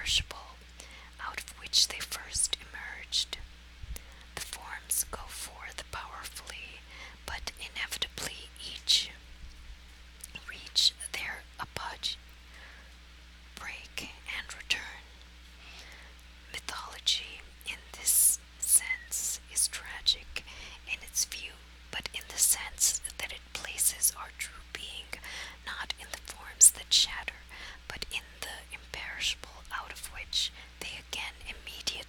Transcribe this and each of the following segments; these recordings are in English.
imperishable, out of which they first emerged. The forms go forth powerfully, but inevitably each reach their apogee, break, and return. Mythology, in this sense, is tragic in its view, but in the sense that it places our true being not in the forms that shatter, but in the imperishable out of which they again immediately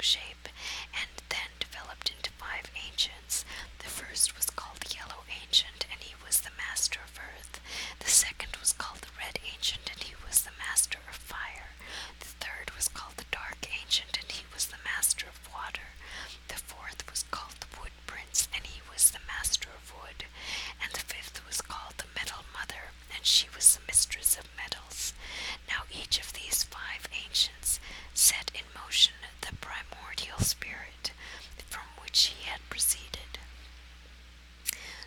shape, and then developed into five ancients. The first was called the Yellow Ancient, and he was the master of earth. The second was called the Red Ancient, and he was the master of fire. The third was called the Dark Ancient, and he was the master of water. The fourth was called the Wood Prince, and he was the master of wood. And the fifth was called the Metal Mother, and she was the mistress of metals. Now each of these five ancients set in motion the primordial spirit from which he had proceeded,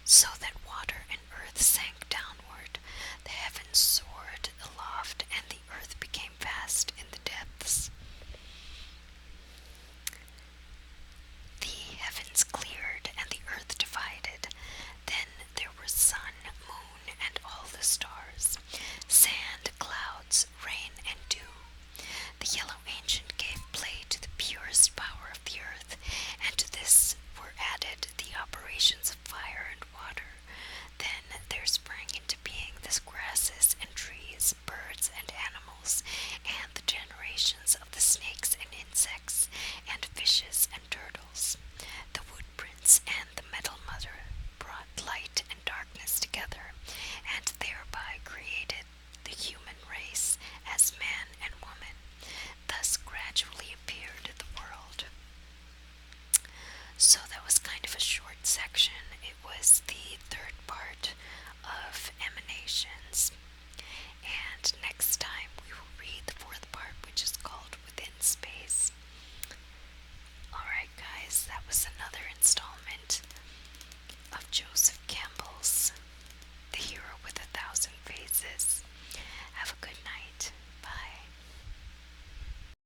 so that water and earth sank downward, the heavens soared aloft, and the earth became vast in the depths. The heavens cleared, and the earth divided. Then there were sun, moon, and all the stars, sand, clouds, rain, and dew. The Yellow Ancient gave play to the purest power of the earth, and to this were added the operations of fire and water. Then there sprang into being the grasses and trees, birds and animals, and the generations of the snakes and insects, and fishes and turtles. The Wood Prince and the Metal Mother brought light and darkness together, and thereby created the human race as man and